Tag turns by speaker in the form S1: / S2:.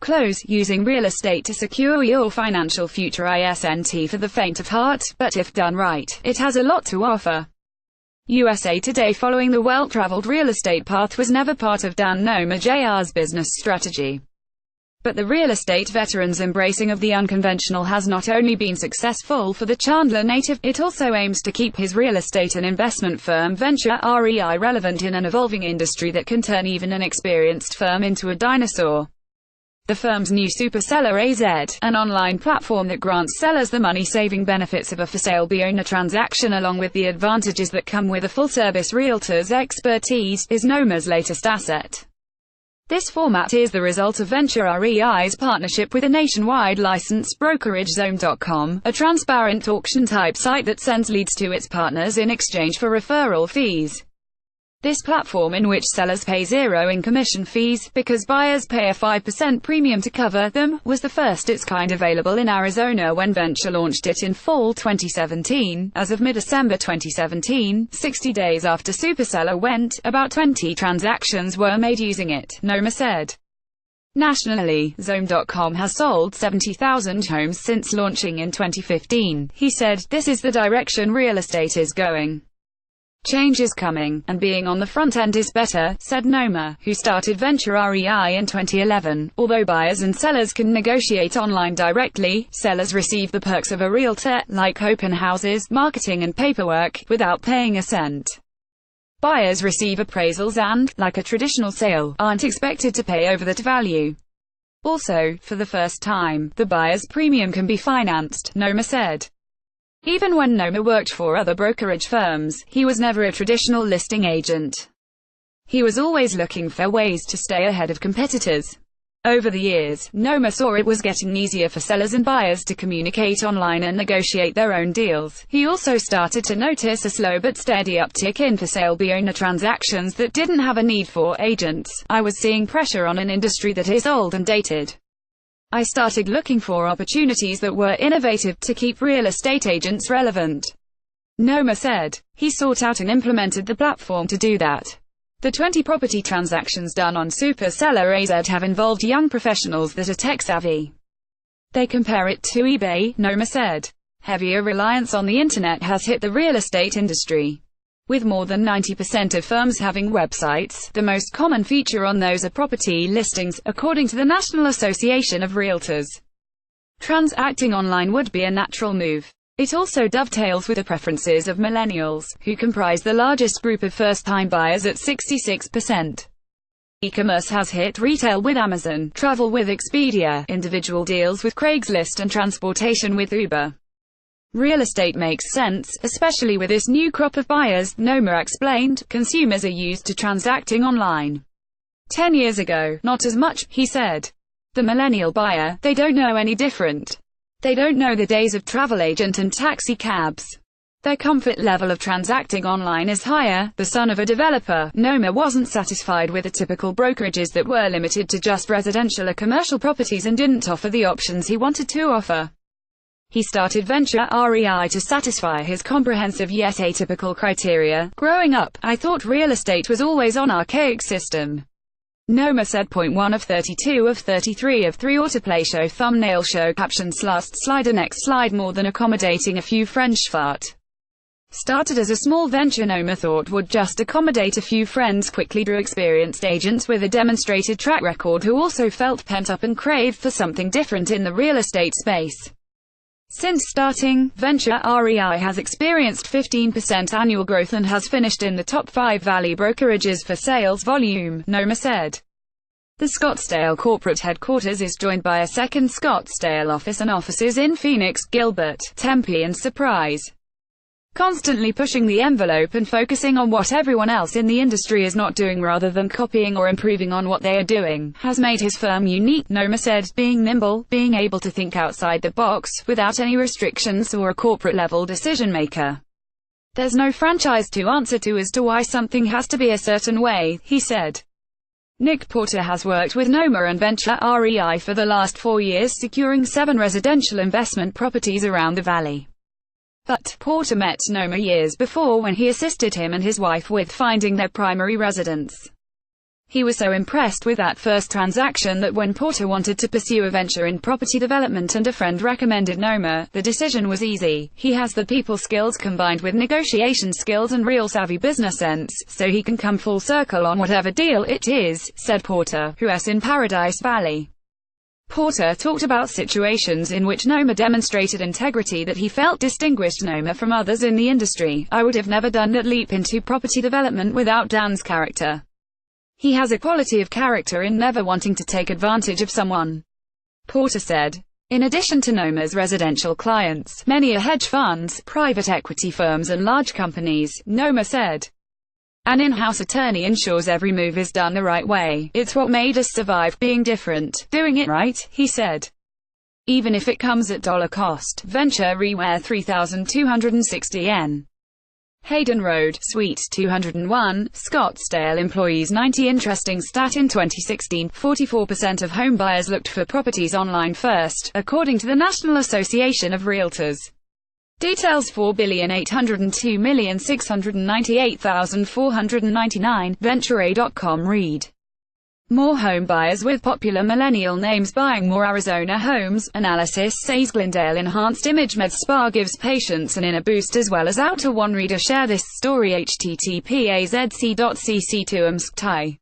S1: Close, using real estate to secure your financial future isn't for the faint of heart, but if done right, it has a lot to offer. USA Today. Following the well-traveled real estate path was never part of Dan Nomer Jr.'s business strategy. But the real estate veteran's embracing of the unconventional has not only been successful for the Chandler native, it also aims to keep his real estate and investment firm Venture REI relevant in an evolving industry that can turn even an experienced firm into a dinosaur. The firm's new Superseller AZ, an online platform that grants sellers the money-saving benefits of a for-sale-by-owner transaction along with the advantages that come with a full-service realtor's expertise, is Nomer's latest asset. This format is the result of Venture REI's partnership with a nationwide licensed brokerage Zome.com, a transparent auction-type site that sends leads to its partners in exchange for referral fees. This platform, in which sellers pay zero in commission fees, because buyers pay a 5% premium to cover them, was the first its kind available in Arizona when Venture launched it in fall 2017. As of mid-December 2017, 60 days after Superseller went, about 20 transactions were made using it, Nomer said. Nationally, Zome.com has sold 70,000 homes since launching in 2015. He said, "This is the direction real estate is going. Change is coming, and being on the front end is better," said Nomer, who started Venture REI in 2011. Although buyers and sellers can negotiate online directly, sellers receive the perks of a realtor, like open houses, marketing and paperwork, without paying a cent. Buyers receive appraisals and, like a traditional sale, aren't expected to pay over that value. Also, for the first time, the buyer's premium can be financed, Nomer said. Even when Nomer worked for other brokerage firms, he was never a traditional listing agent. He was always looking for ways to stay ahead of competitors. Over the years, Nomer saw it was getting easier for sellers and buyers to communicate online and negotiate their own deals. He also started to notice a slow but steady uptick in for-sale-by-owner transactions that didn't have a need for agents. "I was seeing pressure on an industry that is old and dated. I started looking for opportunities that were innovative to keep real estate agents relevant," Nomer said. He sought out and implemented the platform to do that. The 20 property transactions done on Superseller AZ have involved young professionals that are tech-savvy. They compare it to eBay, Nomer said. Heavier reliance on the internet has hit the real estate industry. With more than 90% of firms having websites, the most common feature on those are property listings, according to the National Association of Realtors. Transacting online would be a natural move. It also dovetails with the preferences of millennials, who comprise the largest group of first-time buyers at 66%. E-commerce has hit retail with Amazon, travel with Expedia, individual deals with Craigslist and transportation with Uber. Real estate makes sense, especially with this new crop of buyers, Nomer explained. Consumers are used to transacting online. 10 years ago, not as much, he said. The millennial buyer, they don't know any different. They don't know the days of travel agent and taxi cabs. Their comfort level of transacting online is higher. The son of a developer, Nomer wasn't satisfied with the typical brokerages that were limited to just residential or commercial properties and didn't offer the options he wanted to offer. He started Venture REI to satisfy his comprehensive yet atypical criteria. "Growing up, I thought real estate was always an archaic system," Nomer said. Point 1 of 32 of 33 of 3 autoplay show thumbnail show captions last slide and next slide more than accommodating a few French fart. Started as a small venture Nomer thought would just accommodate a few friends, quickly drew experienced agents with a demonstrated track record who also felt pent up and craved for something different in the real estate space. Since starting, Venture REI has experienced 15% annual growth and has finished in the top 5 Valley brokerages for sales volume, Nomer said. The Scottsdale corporate headquarters is joined by a second Scottsdale office and offices in Phoenix, Gilbert, Tempe and Surprise. Constantly pushing the envelope and focusing on what everyone else in the industry is not doing rather than copying or improving on what they are doing, has made his firm unique, Nomer said. Being nimble, being able to think outside the box, without any restrictions or a corporate-level decision-maker. There's no franchise to answer to as to why something has to be a certain way, he said. Nick Porter has worked with Nomer and Venture REI for the last 4 years, securing 7 residential investment properties around the valley. But Porter met Nomer years before when he assisted him and his wife with finding their primary residence. He was so impressed with that first transaction that when Porter wanted to pursue a venture in property development and a friend recommended Noma, the decision was easy. He has the people skills combined with negotiation skills and real savvy business sense, so he can come full circle on whatever deal it is, said Porter, who's in Paradise Valley. Porter talked about situations in which Noma demonstrated integrity that he felt distinguished Noma from others in the industry. I would have never done that leap into property development without Dan's character. He has a quality of character in never wanting to take advantage of someone, Porter said. In addition to Noma's residential clients, many are hedge funds, private equity firms and large companies, Noma said. An in-house attorney ensures every move is done the right way. It's what made us survive, being different, doing it right, he said. Even if it comes at dollar cost. Venture Reware 3,260 yen. Hayden Road, Suite 201, Scottsdale employees 90. Interesting stat: in 2016, 44% of home buyers looked for properties online first, according to the National Association of Realtors. Details: 4,802,698,499, Venture.com. Read. More home buyers with popular millennial names buying more Arizona homes. Analysis says Glendale Enhanced Image Med Spa gives patients an inner boost as well as outer one. Reader share this story http://azc.cc2amsctai